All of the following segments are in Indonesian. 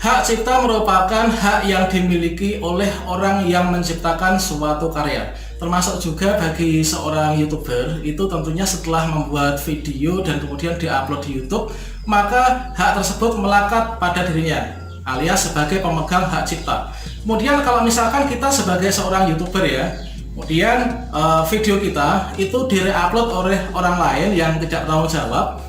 Hak cipta merupakan hak yang dimiliki oleh orang yang menciptakan suatu karya. Termasuk juga bagi seorang YouTuber, itu tentunya setelah membuat video dan kemudian diupload di YouTube, maka hak tersebut melekat pada dirinya, alias sebagai pemegang hak cipta. Kemudian kalau misalkan kita sebagai seorang YouTuber ya, kemudian video kita itu direupload oleh orang lain yang tidak bertanggung jawab.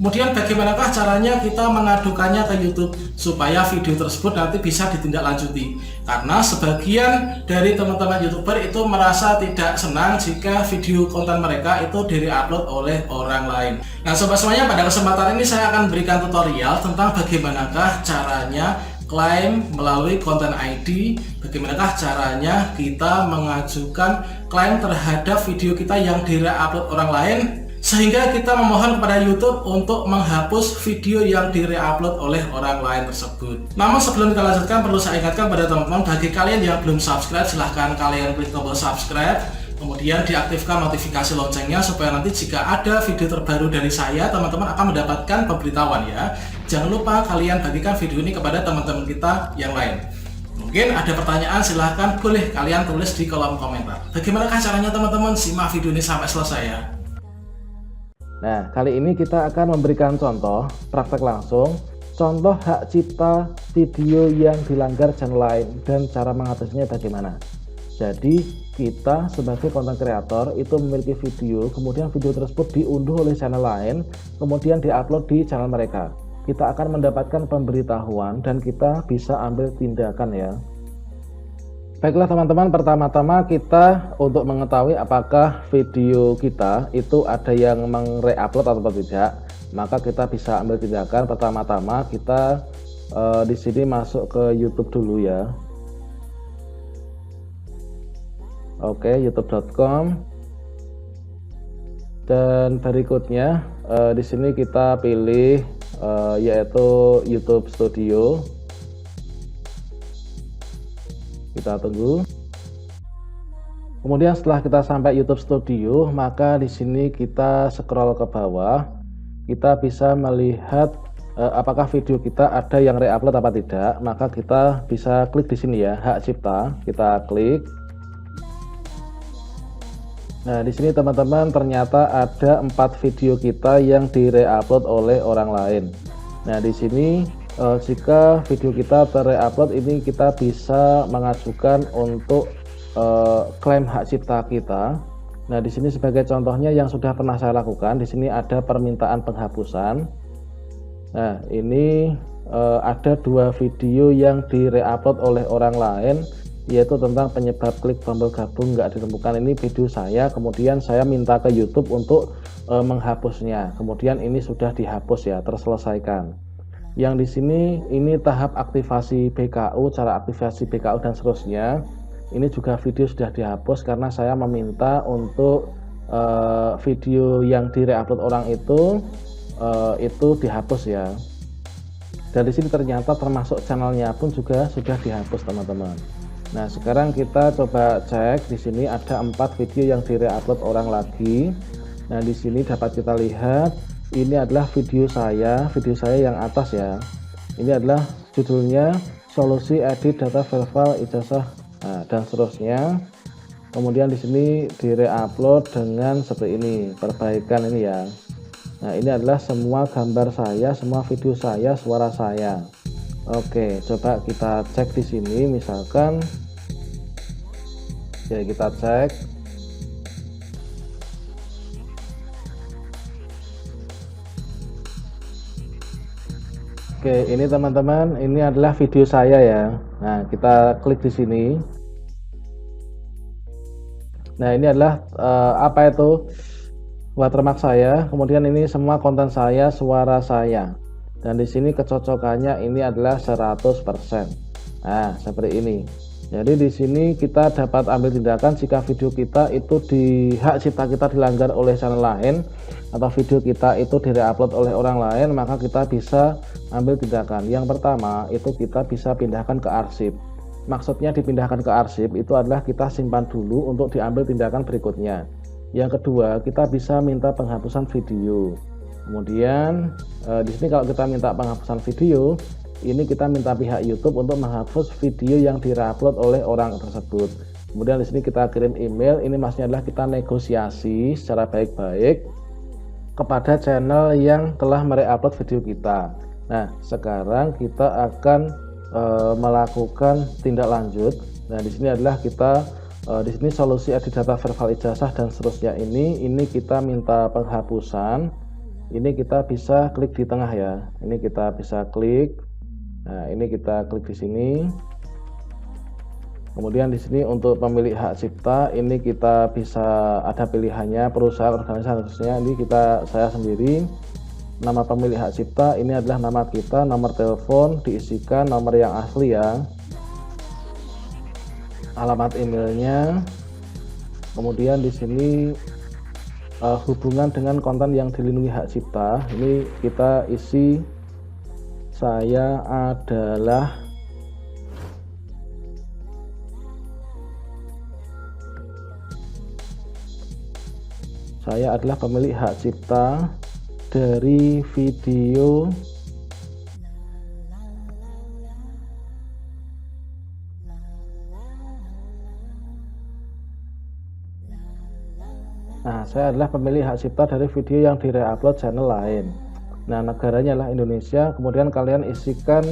Kemudian bagaimanakah caranya kita mengadukannya ke YouTube supaya video tersebut nanti bisa ditindaklanjuti? Karena sebagian dari teman-teman YouTuber itu merasa tidak senang jika video konten mereka itu di-upload oleh orang lain. Nah sobat semuanya, pada kesempatan ini saya akan berikan tutorial tentang bagaimanakah caranya klaim melalui konten ID, bagaimanakah caranya kita mengajukan klaim terhadap video kita yang di-upload orang lain, sehingga kita memohon kepada YouTube untuk menghapus video yang di-upload oleh orang lain tersebut. Namun sebelum kita lanjutkan, perlu saya ingatkan pada teman-teman, bagi kalian yang belum subscribe, silahkan kalian klik tombol subscribe, kemudian diaktifkan notifikasi loncengnya supaya nanti jika ada video terbaru dari saya, teman-teman akan mendapatkan pemberitahuan ya. Jangan lupa kalian bagikan video ini kepada teman-teman kita yang lain. Mungkin ada pertanyaan, silahkan boleh kalian tulis di kolom komentar. Bagaimanakah caranya teman-teman? Simak video ini sampai selesai ya. Nah, kali ini kita akan memberikan contoh praktek langsung, contoh hak cipta video yang dilanggar channel lain dan cara mengatasinya bagaimana. Jadi kita sebagai konten kreator itu memiliki video, kemudian video tersebut diunduh oleh channel lain, kemudian diupload di channel mereka. Kita akan mendapatkan pemberitahuan dan kita bisa ambil tindakan ya. Baiklah teman-teman, pertama-tama kita untuk mengetahui apakah video kita itu ada yang meng-reupload atau tidak, maka kita bisa ambil tindakan. Pertama-tama kita di sini masuk ke YouTube dulu ya. Oke, youtube.com. Dan berikutnya di sini kita pilih yaitu YouTube Studio. Kita tunggu. Kemudian setelah kita sampai YouTube Studio, maka di sini kita scroll ke bawah. Kita bisa melihat apakah video kita ada yang reupload apa tidak. Maka kita bisa klik di sini ya, hak cipta. Kita klik. Nah, di sini teman-teman ternyata ada 4 video kita yang di-reupload oleh orang lain. Nah, di sini jika video kita ter-upload ini kita bisa mengajukan untuk klaim hak cipta kita. Nah, di sini sebagai contohnya yang sudah pernah saya lakukan, di sini ada permintaan penghapusan. Nah, ini ada 2 video yang di-reupload oleh orang lain, yaitu tentang penyebab klik tombol gabung nggak ditemukan. Ini video saya, kemudian saya minta ke YouTube untuk menghapusnya. Kemudian ini sudah dihapus ya, terselesaikan. Yang di sini ini tahap aktivasi BKU, cara aktivasi BKU dan seterusnya. Ini juga video sudah dihapus karena saya meminta untuk video yang di-reupload orang itu dihapus ya. Dan di sini ternyata termasuk channelnya pun juga sudah dihapus teman-teman. Nah, sekarang kita coba cek. Di sini ada 4 video yang di-reupload orang lagi. Nah, di sini dapat kita lihat ini adalah video saya yang atas ya. Ini adalah judulnya solusi edit data verbal ijazah, nah, dan seterusnya. Kemudian di sini di-reupload dengan seperti ini, perbaikan ini ya. Nah, ini adalah semua gambar saya, semua video saya, suara saya. Oke, coba kita cek di sini misalkan. Ya, kita cek. Oke, ini teman-teman, ini adalah video saya ya. Nah, kita klik di sini. Nah, ini adalah apa itu watermark saya. Kemudian ini semua konten saya, suara saya. Dan di sini kecocokannya ini adalah 100%. Nah, seperti ini. Jadi di sini kita dapat ambil tindakan jika video kita itu hak cipta kita dilanggar oleh channel lain atau video kita itu di-upload oleh orang lain, maka kita bisa ambil tindakan. Yang pertama itu kita bisa pindahkan ke arsip. Maksudnya dipindahkan ke arsip itu adalah kita simpan dulu untuk diambil tindakan berikutnya. Yang kedua, kita bisa minta penghapusan video. Kemudian di sini kalau kita minta penghapusan video, ini kita minta pihak YouTube untuk menghapus video yang diupload oleh orang tersebut. Kemudian di sini kita kirim email. Ini maksudnya adalah kita negosiasi secara baik-baik kepada channel yang telah mereupload video kita. Nah, sekarang kita akan melakukan tindak lanjut. Nah, di sini adalah kita di sini solusi edit data verbal ijazah dan seterusnya ini kita minta penghapusan. Ini kita bisa klik di tengah ya. Ini kita bisa klik. Nah, ini kita klik di sini. Kemudian di sini untuk pemilik hak cipta ini kita bisa ada pilihannya perusahaan, organisasi, khususnya ini saya sendiri. Nama pemilik hak cipta ini adalah nama kita, nomor telepon diisikan nomor yang asli ya. Alamat emailnya. Kemudian di sini hubungan dengan konten yang dilindungi hak cipta. Ini kita isi saya adalah pemilik hak cipta dari video saya adalah pemilik hak cipta dari video yang direupload channel lain. Nah, negaranya adalah Indonesia. Kemudian kalian isikan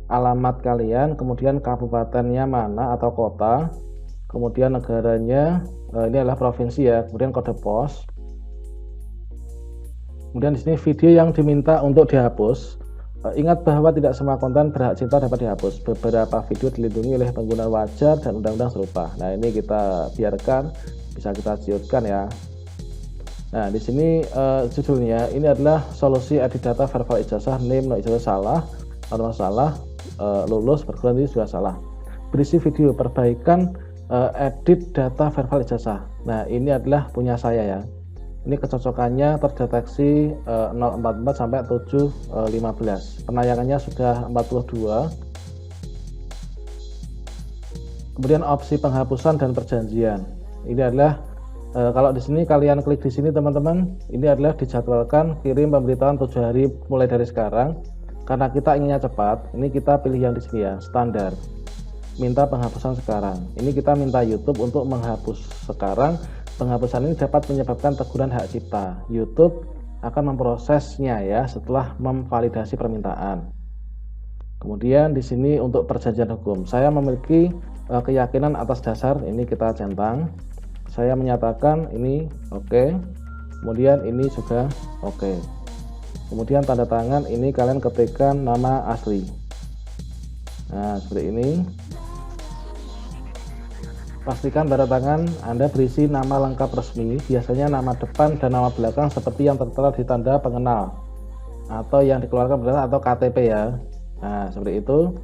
alamat kalian, kemudian kabupatennya mana atau kota, kemudian negaranya ini adalah provinsi ya, kemudian kode pos. Kemudian di sini video yang diminta untuk dihapus. Ingat bahwa tidak semua konten berhak cipta dapat dihapus. Beberapa video dilindungi oleh pengguna wajar dan undang-undang serupa. Nah, ini kita biarkan, bisa kita ciutkan ya. Nah, di sini judulnya ini adalah solusi edit data verbal ijazah, name no ijazah salah, nomor salah, lulus perguruan tinggi juga salah. Berisi video perbaikan edit data verbal ijazah. Nah, ini adalah punya saya ya. Ini kecocokannya terdeteksi 044 sampai 715. Penayangannya sudah 42. Kemudian opsi penghapusan dan perjanjian. Ini adalah kalau di sini kalian klik di sini teman-teman, ini adalah dijadwalkan kirim pemberitahuan 7 hari mulai dari sekarang. Karena kita inginnya cepat, ini kita pilih yang di sini ya, standar. Minta penghapusan sekarang. Ini kita minta YouTube untuk menghapus sekarang. Penghapusan ini dapat menyebabkan teguran hak cipta. YouTube akan memprosesnya ya setelah memvalidasi permintaan. Kemudian di sini untuk perjanjian hukum, saya memiliki keyakinan atas dasar ini kita centang. Saya menyatakan ini oke. Kemudian ini juga oke. Kemudian tanda tangan ini kalian ketikkan nama asli. Nah, seperti ini. Pastikan tanda tangan Anda berisi nama lengkap resmi, biasanya nama depan dan nama belakang seperti yang tertera di tanda pengenal atau yang dikeluarkan berdasarkan atau KTP ya. Nah, seperti itu.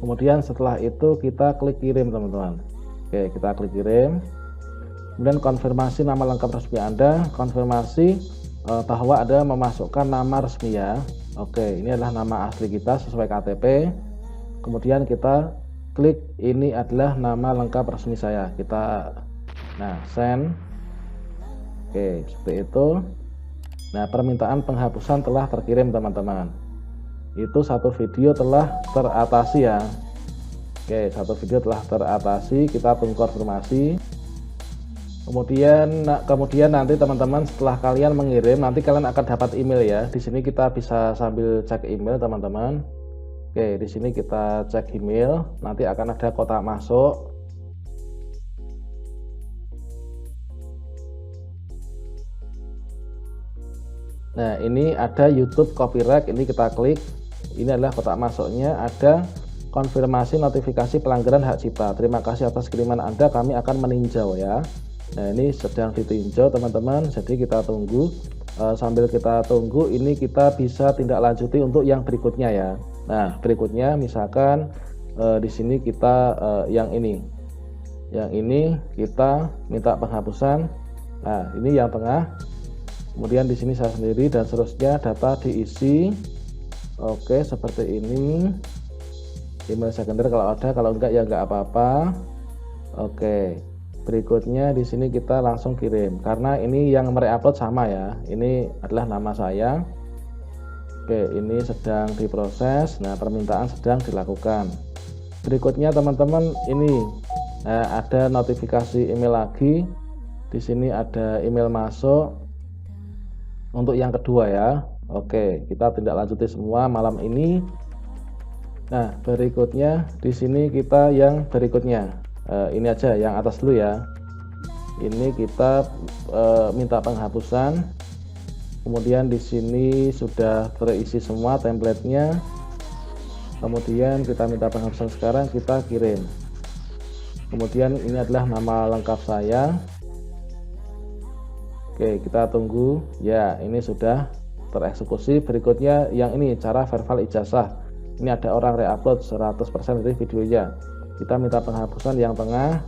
Kemudian setelah itu kita klik kirim teman-teman. Oke, kita klik kirim. Kemudian konfirmasi nama lengkap resmi Anda, konfirmasi bahwa Anda memasukkan nama resmi ya. Oke, ini adalah nama asli kita sesuai KTP. Kemudian kita klik ini adalah nama lengkap resmi saya. Kita send. Oke, seperti itu. Nah, permintaan penghapusan telah terkirim teman-teman. Itu satu video telah teratasi ya. Oke, satu video telah teratasi. Kita tunggu konfirmasi. Kemudian nanti teman-teman setelah kalian mengirim, nanti kalian akan dapat email ya. Di sini kita bisa sambil cek email teman-teman. Oke, di sini kita cek email, nanti akan ada kotak masuk. Nah, ini ada YouTube copyright, ini kita klik. Ini adalah kotak masuknya, ada konfirmasi notifikasi pelanggaran hak cipta. Terima kasih atas kiriman Anda, kami akan meninjau ya. Nah, ini sedang ditinjau teman-teman, jadi kita tunggu. Sambil kita tunggu, ini kita bisa tindak lanjuti untuk yang berikutnya ya. Nah, berikutnya misalkan di sini kita yang ini kita minta penghapusan. Nah, ini yang tengah. Kemudian di sini saya sendiri dan seterusnya data diisi. Oke, seperti ini. Email sekunder kalau ada, kalau enggak ya enggak apa-apa. Oke. Berikutnya di sini kita langsung kirim karena ini yang mereupload sama ya. Ini adalah nama saya. Oke, Oke, ini sedang diproses. Nah, permintaan sedang dilakukan. Berikutnya teman-teman, ini ada notifikasi email lagi. Di sini ada email masuk untuk yang kedua ya. Oke, kita tindak lanjuti semua malam ini. Nah, berikutnya di sini kita yang berikutnya. Ini aja yang atas dulu ya. Ini kita minta penghapusan. Kemudian di sini sudah terisi semua template-nya. Kemudian kita minta penghapusan, sekarang kita kirim. Kemudian ini adalah nama lengkap saya. Oke, kita tunggu. Ya, ini sudah tereksekusi. Berikutnya yang ini, cara verbal ijazah. Ini ada orang reupload 100% dari videonya. Kita minta penghapusan yang tengah.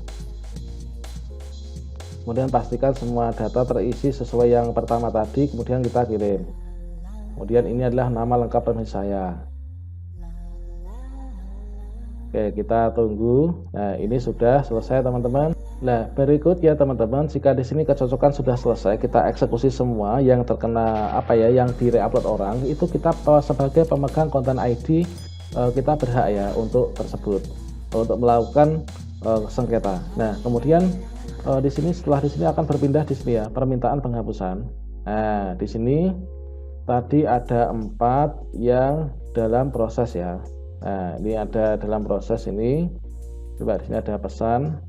Kemudian pastikan semua data terisi sesuai yang pertama tadi, kemudian kita kirim. Kemudian ini adalah nama lengkap remis saya. Oke, kita tunggu. Nah, ini sudah selesai teman-teman. Nah, berikut ya teman-teman, jika di sini kecocokan sudah selesai, kita eksekusi semua yang terkena yang di-reupload orang, itu kita sebagai pemegang konten ID kita berhak ya untuk tersebut, untuk melakukan sengketa. Nah, kemudian di sini setelah di sini akan berpindah di sini ya, permintaan penghapusan. Nah, di sini tadi ada 4 yang dalam proses ya. Nah, ini ada dalam proses ini. Coba di sini ada pesan.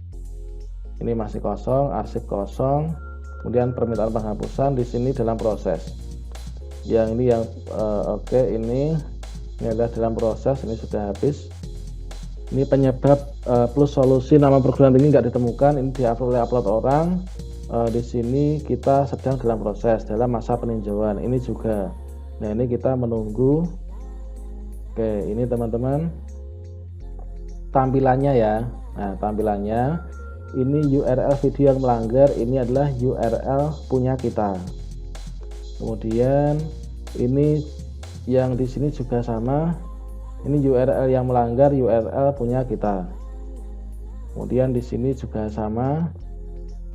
Ini masih kosong, arsip kosong. Kemudian permintaan penghapusan di sini dalam proses. Yang ini yang oke, ini adalah dalam proses, ini sudah habis. Ini penyebab plus solusi nama program ini nggak ditemukan, ini diupload orang. Di sini kita sedang dalam proses, dalam masa peninjauan. Ini juga. Nah, ini kita menunggu. Oke, ini teman-teman tampilannya ya. Nah, tampilannya ini URL video yang melanggar, ini adalah URL punya kita. Kemudian ini yang di sini juga sama. Ini URL yang melanggar, URL punya kita. Kemudian di sini juga sama,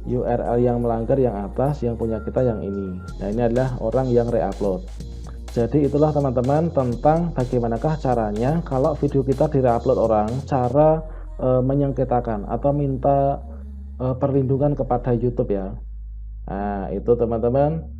URL yang melanggar yang atas, yang punya kita yang ini. Nah, ini adalah orang yang reupload. Jadi itulah teman-teman tentang bagaimanakah caranya kalau video kita direupload orang, cara menyengketakan atau minta perlindungan kepada YouTube ya. Nah, itu teman-teman.